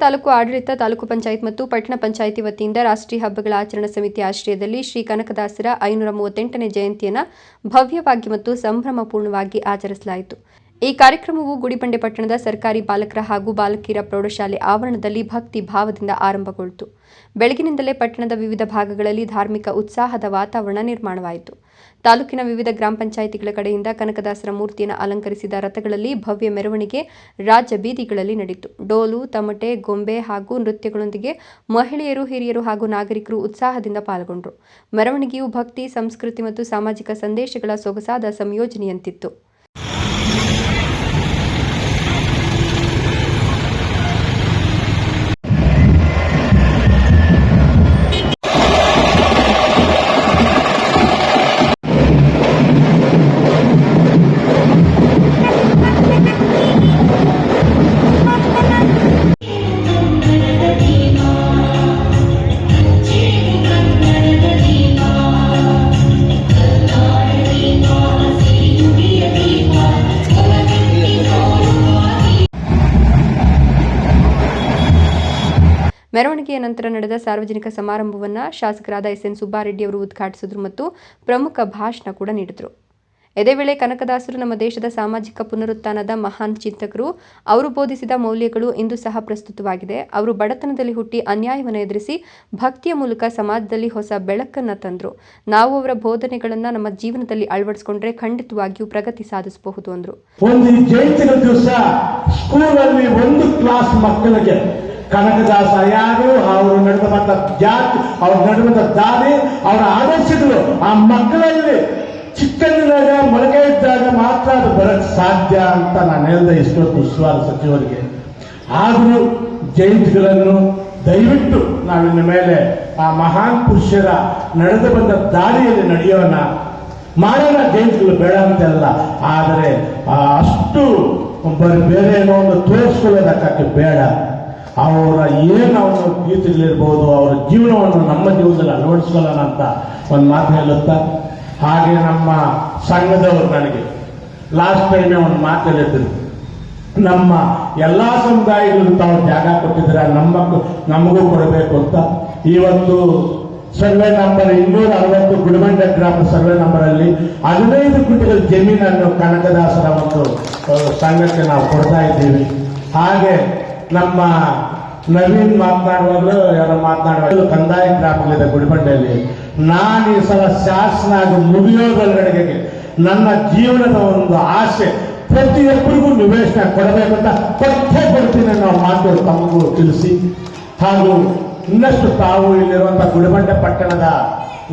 ತಾಲೂಕು ಆಡಳಿತ, ತಾಲೂಕು ಪಂಚಾಯತ್ ಮತ್ತು ಪಟ್ಟಣ ಪಂಚಾಯಿತಿ ವತಿಯಿಂದ ರಾಷ್ಟ್ರೀಯ ಹಬ್ಬಗಳ ಆಚರಣಾ ಸಮಿತಿ ಆಶ್ರಯದಲ್ಲಿ ಶ್ರೀ ಕನಕದಾಸರ 538ನೇ ಜಯಂತಿಯನ್ನು ಭವ್ಯವಾಗಿ ಮತ್ತು ಸಂಭ್ರಮಪೂರ್ಣವಾಗಿ ಆಚರಿಸಲಾಯಿತು. ಈ ಕಾರ್ಯಕ್ರಮವು ಗುಡಿಬಂಡೆ ಪಟ್ಟಣದ ಸರ್ಕಾರಿ ಬಾಲಕರ ಹಾಗೂ ಬಾಲಕಿಯರ ಪ್ರೌಢಶಾಲೆ ಆವರಣದಲ್ಲಿ ಭಕ್ತಿ ಭಾವದಿಂದ ಆರಂಭಗೊಂಡಿತು. ಬೆಳಗಿನಿಂದಲೇ ಪಟ್ಟಣದ ವಿವಿಧ ಭಾಗಗಳಲ್ಲಿ ಧಾರ್ಮಿಕ ಉತ್ಸಾಹದ ವಾತಾವರಣ ನಿರ್ಮಾಣವಾಯಿತು. ತಾಲೂಕಿನ ವಿವಿಧ ಗ್ರಾಮ ಪಂಚಾಯಿತಿಗಳ ಕಡೆಯಿಂದ ಕನಕದಾಸರ ಮೂರ್ತಿಯನ್ನು ಅಲಂಕರಿಸಿದ ರಥಗಳಲ್ಲಿ ಭವ್ಯ ಮೆರವಣಿಗೆ ರಾಜ್ಯ ಬೀದಿಗಳಲ್ಲಿ ನಡೆಯಿತು. ಡೋಲು, ತಮಟೆ, ಗೊಂಬೆ ಹಾಗೂ ನೃತ್ಯಗಳೊಂದಿಗೆ ಮಹಿಳೆಯರು, ಹಿರಿಯರು ಹಾಗೂ ನಾಗರಿಕರು ಉತ್ಸಾಹದಿಂದ ಪಾಲ್ಗೊಂಡರು. ಮೆರವಣಿಗೆಯು ಭಕ್ತಿ, ಸಂಸ್ಕೃತಿ ಮತ್ತು ಸಾಮಾಜಿಕ ಸಂದೇಶಗಳ ಸೊಗಸಾದ ಸಂಯೋಜನೆಯಂತಿತ್ತು. ಮೆರವಣಿಗೆಯ ನಂತರ ನಡೆದ ಸಾರ್ವಜನಿಕ ಸಮಾರಂಭವನ್ನು ಶಾಸಕರಾದ ಎಸ್.ಎನ್. ಸುಬ್ಬಾರೆಡ್ಡಿ ಅವರು ಉದ್ಘಾಟಿಸಿದರು ಮತ್ತು ಪ್ರಮುಖ ಭಾಷಣ ಕೂಡ ನೀಡಿದರು. ಇದೇ ವೇಳೆ ಕನಕದಾಸರು ನಮ್ಮ ದೇಶದ ಸಾಮಾಜಿಕ ಪುನರುತ್ಥಾನದ ಮಹಾನ್ ಚಿಂತಕರು. ಅವರು ಬೋಧಿಸಿದ ಮೌಲ್ಯಗಳು ಇಂದು ಸಹ ಪ್ರಸ್ತುತವಾಗಿದೆ. ಅವರು ಬಡತನದಲ್ಲಿ ಹುಟ್ಟಿ ಅನ್ಯಾಯವನ್ನು ಎದುರಿಸಿ ಭಕ್ತಿಯ ಮೂಲಕ ಸಮಾಜದಲ್ಲಿ ಹೊಸ ಬೆಳಕನ್ನು ತಂದರು. ನಾವು ಅವರ ಬೋಧನೆಗಳನ್ನು ನಮ್ಮ ಜೀವನದಲ್ಲಿ ಅಳವಡಿಸಿಕೊಂಡ್ರೆ ಖಂಡಿತವಾಗಿಯೂ ಪ್ರಗತಿ ಸಾಧಿಸಬಹುದು ಅಂದರು. ಒಂದು ಜಯಂತಿಯ ದಿವಸ ಸ್ಕೂಲಲ್ಲಿ ಒಂದು ಕ್ಲಾಸ್ ಮಕ್ಕಳಿಗೆ ಕನಕದಾಸ ಯಾರು, ಅವರು ನಡೆದಂತ ಜಾತಿ, ಅವ್ರು ನಡೆದಂತ ದಾರಿ, ಅವರ ಆದರ್ಶಗಳು ಆ ಮಕ್ಕಳಲ್ಲಿ ಚಿಕ್ಕಂದಿನಾಗ ಮೊಳಕೆ ಇದ್ದಾಗ ಮಾತ್ರ ಅದು ಬರಕ್ಕೆ ಸಾಧ್ಯ ಅಂತ ನಾನು ಹೇಳಿದೆ ಇಷ್ಟೊತ್ತು ಉಸ್ತುವಾರಿ ಸಚಿವರಿಗೆ. ಆದರೂ ಜಯಂತಿಗಳನ್ನು ದಯವಿಟ್ಟು ನಾವಿನ್ನ ಮೇಲೆ ಆ ಮಹಾನ್ ಪುರುಷರ ನಡೆದು ಬಂದ ದಾರಿಯಲ್ಲಿ ನಡೆಯೋಣ, ಮಾಡೋಣ. ಜಯಂತಿಗಳು ಬೇಡ ಅಂತೆಲ್ಲ, ಆದರೆ ಅಷ್ಟು ಬೇರೆ ಏನೋ ಒಂದು ತೋರಿಸ್ಕೊಳ್ಳೋದಕ್ಕೆ ಬೇಡ. ಅವರ ಏನು ಅವರ ಗೀತೆಗಳಿರ್ಬೋದು, ಅವರ ಜೀವನವನ್ನು ನಮ್ಮ ಜೀವನದಲ್ಲಿ ಅಳವಡಿಸ್ಕೊಳ್ಳೋಣ ಅಂತ ಒಂದು ಮಾತು ಹೇಳುತ್ತಾ, ಹಾಗೆ ನಮ್ಮ ಸಂಘದವರು ನನಗೆ ಲಾಸ್ಟ್ ಟೈಮೇ ಒಂದು ಮಾತು ಹೇಳಿದ್ರು, ನಮ್ಮ ಎಲ್ಲ ಸಮುದಾಯಗಳು ತಾವು ಜಾಗ ಕೊಟ್ಟಿದ್ರೆ ನಮಗೂ ಕೊಡಬೇಕು ಅಂತ. ಇವತ್ತು ಸರ್ವೆ ನಂಬರ್ 260 ಗುಡಿಬಂಡೆ ಗ್ರಾಮ ಸರ್ವೆ ನಂಬರಲ್ಲಿ 15 ಗುಂಟೆಗಳ ಜಮೀನನ್ನು ಕನಕದಾಸರ ಒಂದು ಸಂಘಕ್ಕೆ ನಾವು ಕೊಡ್ತಾ ಇದ್ದೀವಿ. ಹಾಗೆ ನಮ್ಮ ನವೀನ್ ಮಾತನಾಡುವಾಗಲೂ ಯಾರೋ ಕಂದಾಯ ಗ್ರಾಮಗಳಿದೆ ಗುಡಿಬಂಡೆಯಲ್ಲಿ. ನಾನು ಈ ಸಲ ಶಾಸನ ಮುಗಿಯೋದ್ರೊಳಗಡೆಗೆ ನನ್ನ ಜೀವನದ ಒಂದು ಆಸೆ ಪ್ರತಿಯೊಬ್ಬರಿಗೂ ನಿವೇಶನ ಕೊಡಬೇಕಂತ ಕೊಡ್ತೀನಿ ಅನ್ನೋ ಮಾತು ತಮಗೂ ತಿಳಿಸಿ, ಹಾಗೂ ಇನ್ನಷ್ಟು ತಾವು ಇಲ್ಲಿರುವಂತಹ ಗುಡಿಬಂಡೆ ಪಟ್ಟಣದ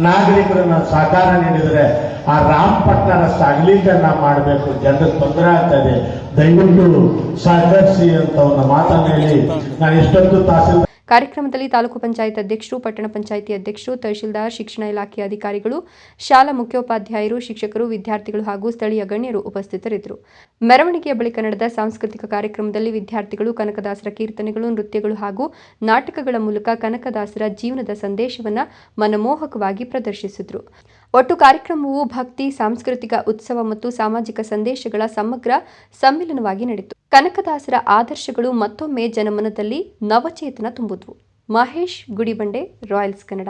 ನಾಗರಿಕರನ್ನ ಸಹಕಾರ ನೀಡಿದರೆ ಆ ರಾಮಪಟ್ಟಣ ಅಗಲೀಕರಣ ಮಾಡಬೇಕು, ಜನರಿಗೆ ತೊಂದರೆ ಆಗ್ತಾ ಇದೆ, ದಯವಿಟ್ಟು ಸಹಕರಿಸಿ ಅಂತ ಒಂದು ಮಾತನ್ನು ಹೇಳಿ ನಾನು ಎಷ್ಟೊಂದು ತಹಸೀಲ್ದಾರ್. ಕಾರ್ಯಕ್ರಮದಲ್ಲಿ ತಾಲೂಕು ಪಂಚಾಯತ್ ಅಧ್ಯಕ್ಷರು, ಪಟ್ಟಣ ಪಂಚಾಯಿತಿ ಅಧ್ಯಕ್ಷರು, ತಹಶೀಲ್ದಾರ್, ಶಿಕ್ಷಣ ಇಲಾಖೆಯ ಅಧಿಕಾರಿಗಳು, ಶಾಲಾ ಮುಖ್ಯೋಪಾಧ್ಯಾಯರು, ಶಿಕ್ಷಕರು, ವಿದ್ಯಾರ್ಥಿಗಳು ಹಾಗೂ ಸ್ಥಳೀಯ ಗಣ್ಯರು ಉಪಸ್ಥಿತರಿದ್ದರು. ಮೆರವಣಿಗೆಯ ಬಳಿಕ ನಡೆದ ಸಾಂಸ್ಕೃತಿಕ ಕಾರ್ಯಕ್ರಮದಲ್ಲಿ ವಿದ್ಯಾರ್ಥಿಗಳು ಕನಕದಾಸರ ಕೀರ್ತನೆಗಳು, ನೃತ್ಯಗಳು ಹಾಗೂ ನಾಟಕಗಳ ಮೂಲಕ ಕನಕದಾಸರ ಜೀವನದ ಸಂದೇಶವನ್ನು ಮನಮೋಹಕವಾಗಿ ಪ್ರದರ್ಶಿಸಿದರು. ಒಟ್ಟು ಕಾರ್ಯಕ್ರಮವು ಭಕ್ತಿ, ಸಾಂಸ್ಕೃತಿಕ ಉತ್ಸವ ಮತ್ತು ಸಾಮಾಜಿಕ ಸಂದೇಶಗಳ ಸಮಗ್ರ ಸಮ್ಮಿಲನವಾಗಿ ನಡೆಯಿತು. ಕನಕದಾಸರ ಆದರ್ಶಗಳು ಮತ್ತೊಮ್ಮೆ ಜನಮನದಲ್ಲಿ ನವಚೇತನ ತುಂಬಿದ್ವು. ಮಹೇಶ್ ಗುಡಿಬಂಡೆ, ರಾಯಲ್ಸ್ ಕನ್ನಡ.